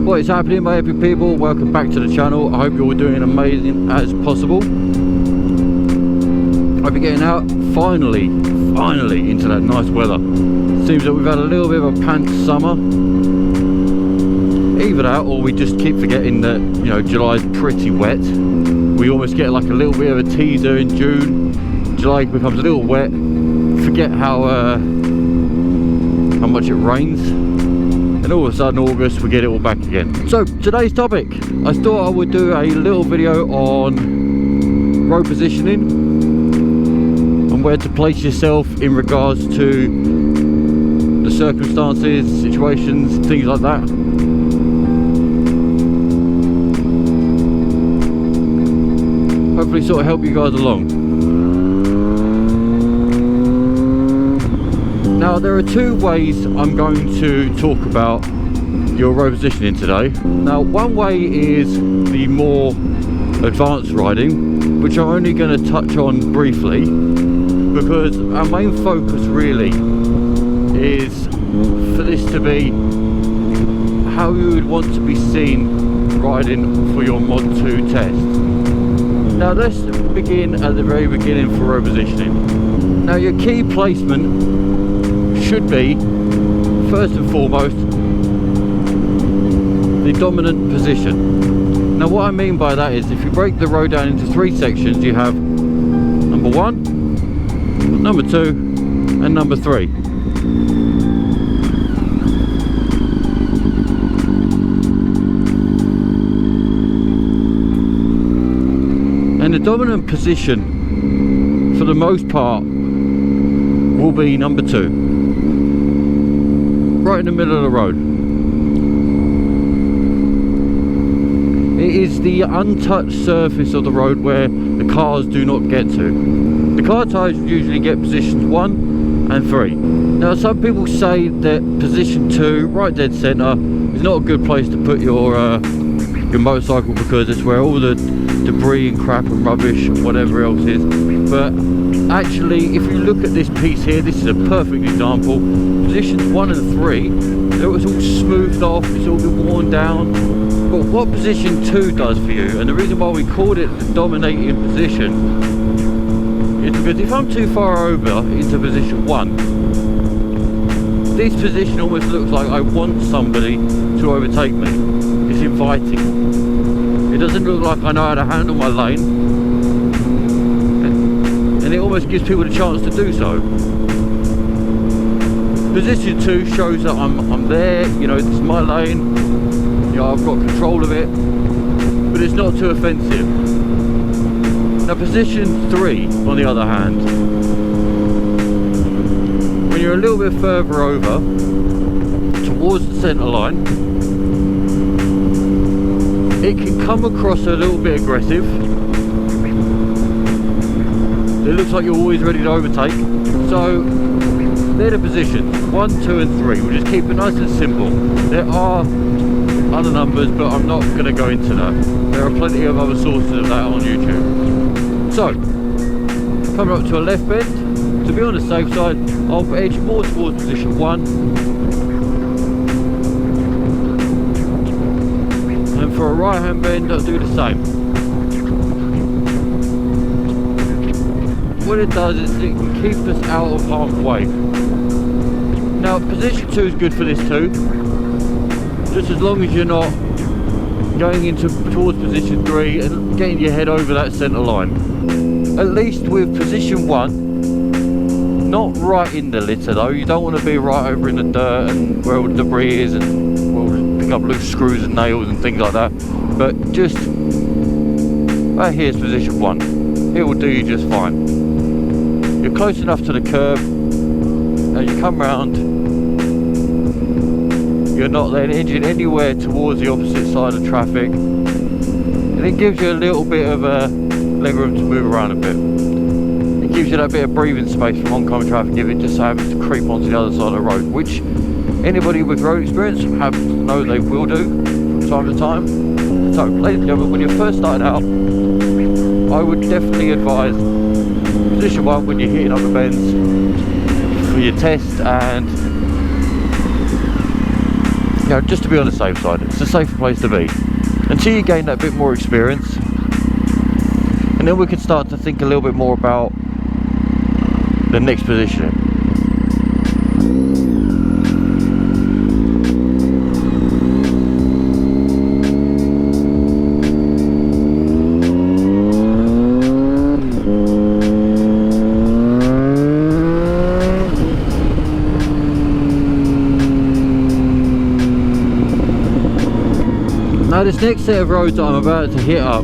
What is happening, my epic people? Welcome back to the channel. I hope you're all doing amazing as possible. Hope you're getting out finally into that nice weather. Seems that we've had a little bit of a pants summer. Either that, or we just keep forgetting that, you know, July's pretty wet. We almost get like a little bit of a teaser in June. July becomes a little wet. Forget how much it rains. And all of a sudden August we get it all back again. So today's topic, I thought I would do a little video on road positioning and where to place yourself in regards to the circumstances, situations, things like that. Hopefully sort of help you guys along. Now there are two ways I'm going to talk about your road positioning today. Now one way is the more advanced riding, which I'm only going to touch on briefly because our main focus really is for this to be how you would want to be seen riding for your Mod 2 test. Now let's begin at the very beginning for road positioning. Now your key placement should be, first and foremost, the dominant position. Now what I mean by that is if you break the road down into three sections, you have number 1, number 2 and number 3. And the dominant position for the most part will be number 2. Right in the middle of the road. It is the untouched surface of the road where the cars do not get to. The car tyres usually get positions 1 and 3. Now some people say that position 2, right dead centre, is not a good place to put your motorcycle because it's where all the debris and crap and rubbish and whatever else is. But actually, if you look at this piece here, this is a perfect example. Positions 1 and 3, it was all smoothed off, it's all been worn down. But what position 2 does for you, and the reason why we called it the dominating position, is because if I'm too far over into position 1, this position almost looks like I want somebody to overtake me. It's inviting. It doesn't look like I know how to handle my lane. And it almost gives people the chance to do so. Position 2 shows that I'm there, you know, this is my lane, you know, I've got control of it, but it's not too offensive. Now position 3, on the other hand, when you're a little bit further over, towards the centre line, it can come across a little bit aggressive. It looks like you're always ready to overtake. So they're the positions 1, 2 and 3. We'll just keep it nice and simple. There are other numbers, but I'm not going to go into that. There are plenty of other sources of that on YouTube. So coming up to a left bend, to be on the safe side, I'll edge more towards position 1. And for a right hand bend, I'll do the same. What it does is it can keep us out of harm's way. Now position 2 is good for this too, just as long as you're not going into towards position 3 and getting your head over that centre line. At least with position 1, not right in the litter though. You don't want to be right over in the dirt and where all the debris is and we'll pick up loose screws and nails and things like that. But just right here's position 1. It will do you just fine. You're close enough to the curb, as you come round, you're not then edging anywhere towards the opposite side of traffic, and it gives you a little bit of a leg room to move around a bit. It gives you that bit of breathing space from oncoming traffic if it just happens to creep onto the other side of the road, which anybody with road experience happens to know they will do from time to time. So ladies and gentlemen, when you're first starting out, I would definitely advise position 1 when you're hitting up the bends for your test, and know, just to be on the safe side. It's a safer place to be until you gain that bit more experience, and then we can start to think a little bit more about the next positioning. Now this next set of roads that I'm about to hit up,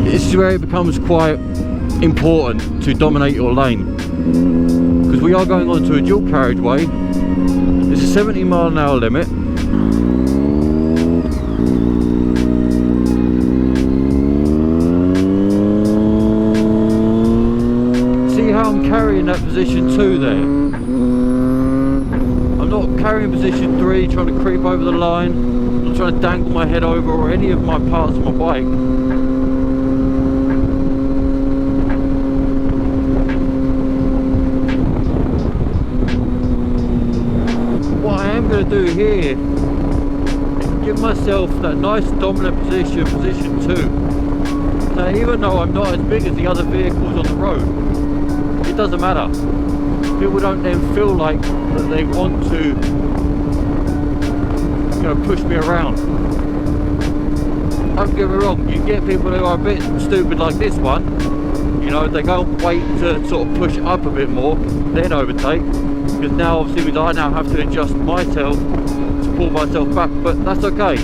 this is where it becomes quite important to dominate your lane, because we are going onto a dual carriageway. It's a 70-mile-an-hour limit. See how I'm carrying that position 2 there? I'm not carrying position 3, trying to creep over the line. Trying to dangle my head over or any of my parts of my bike. What I am going to do here is give myself that nice dominant position, position 2. So even though I'm not as big as the other vehicles on the road, it doesn't matter. People don't then feel like that they want to push me around. Don't get me wrong, you get people who are a bit stupid like this one, you know, they go and wait to sort of push up a bit more, then overtake, because now obviously I now have to adjust myself to pull myself back, but that's okay,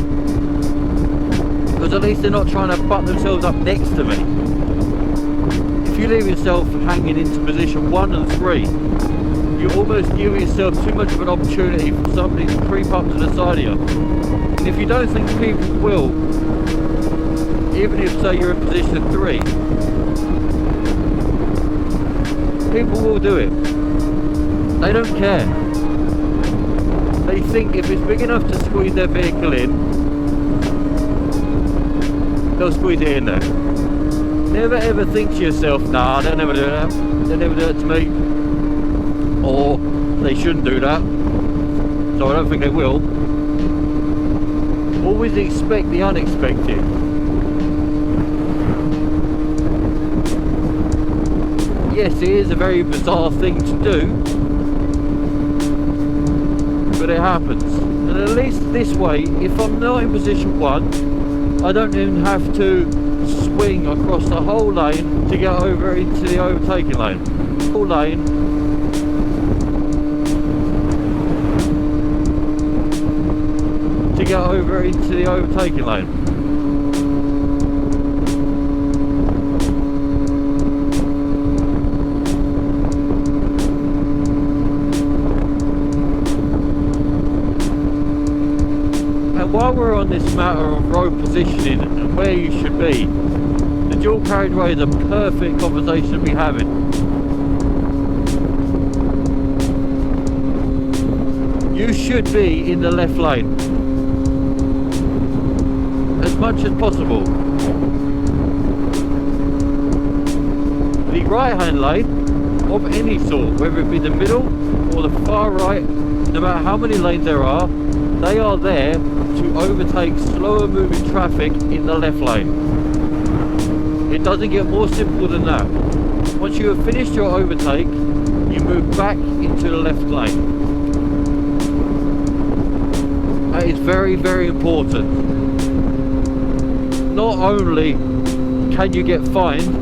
because at least they're not trying to butt themselves up next to me. If you leave yourself hanging into position 1 and 3, you almost give yourself too much of an opportunity for somebody to creep up to the side of you. And if you don't think people will, even if say you're in position 3, people will do it. They don't care. They think if it's big enough to squeeze their vehicle in, they'll squeeze it in there. Never ever think to yourself, nah, they'll never do that. They'll never do that to me. Or they shouldn't do that, so I don't think they will. Always expect the unexpected. Yes, it is a very bizarre thing to do, but it happens. And at least this way, if I'm not in position 1, I don't even have to swing across the whole lane to get over into the overtaking lane. Whole lane. To get over into the overtaking lane. And while we're on this matter of road positioning and where you should be, the dual carriageway is a perfect conversation to be having. You should be in the left lane as much as possible. The right hand lane of any sort, whether it be the middle or the far right, no matter how many lanes there are, they are there to overtake slower moving traffic in the left lane. It doesn't get more simple than that. Once you have finished your overtake, you move back into the left lane. That is very, very important. Not only can you get fined,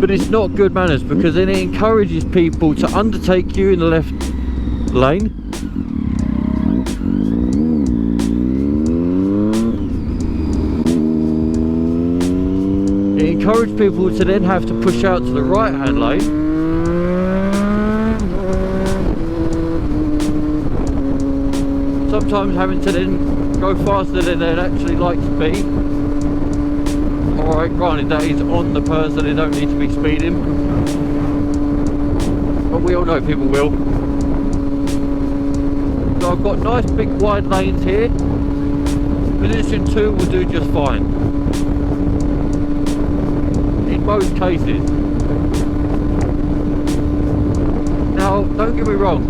but it's not good manners, because then it encourages people to undertake you in the left lane. It encourages people to then have to push out to the right hand lane. Sometimes having to then go faster than they'd actually like to be. Alright, granted that is on the person, they don't need to be speeding, but we all know people will. So I've got nice big wide lanes here. Position 2 will do just fine. most cases. Now, don't get me wrong,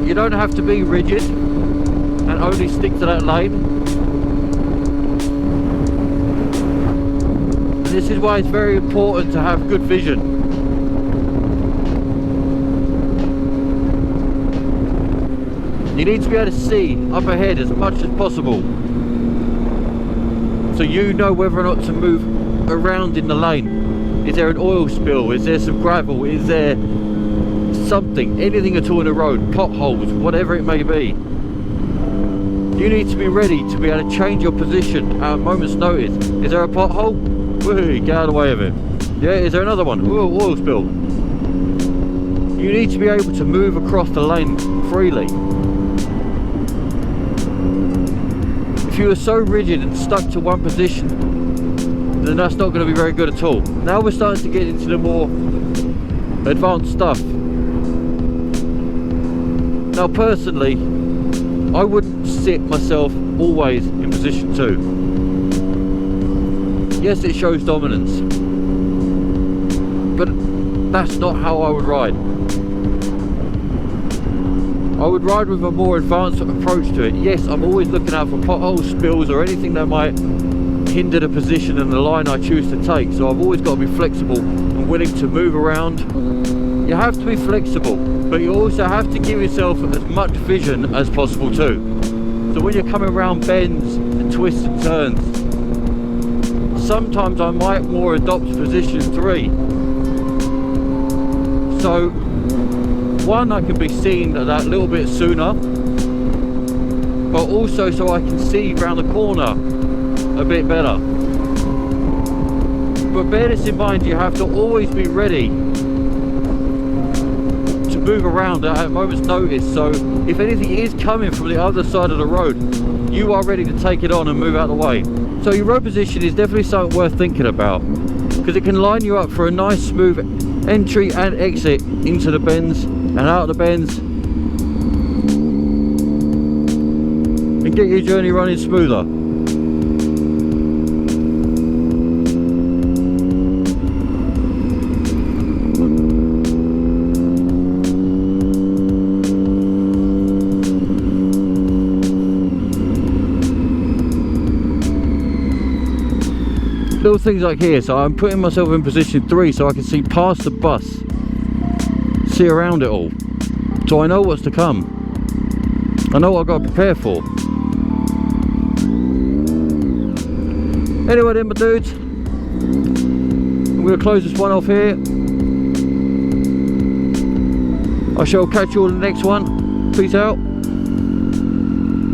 you don't have to be rigid and only stick to that lane. And this is why it's very important to have good vision. You need to be able to see up ahead as much as possible, so you know whether or not to move around in the lane. Is there an oil spill? Is there some gravel? Is there something, anything at all in the road, potholes, whatever it may be? You need to be ready to be able to change your position at a moment's notice. Is there a pothole? Woohoo, get out of the way of it. Yeah, is there another one? Ooh, oil spill. You need to be able to move across the lane freely. If you are so rigid and stuck to one position, then that's not going to be very good at all. Now we're starting to get into the more advanced stuff. Now personally, I wouldn't sit myself always in position 2. Yes, it shows dominance, but that's not how I would ride. I would ride with a more advanced approach to it. Yes, I'm always looking out for potholes, spills, or anything that might hinder the position and the line I choose to take. So I've always got to be flexible and willing to move around. You have to be flexible, but you also have to give yourself as much vision as possible too. So when you're coming around bends and twists and turns, sometimes I might more adopt position 3. So one, I can be seen that little bit sooner, but also so I can see around the corner a bit better. But bear this in mind, you have to always be ready to move around at a moment's notice. So if anything is coming from the other side of the road, you are ready to take it on and move out of the way. So your road position is definitely something worth thinking about, because it can line you up for a nice smooth entry and exit into the bends and out of the bends, and get your journey running smoother. Little things like here, so I'm putting myself in position 3 so I can see past the bus, see around it all, so I know what's to come. I know what I've got to prepare for. Anyway then, my dudes, I'm going to close this one off here. I shall catch you all in the next one. Peace out.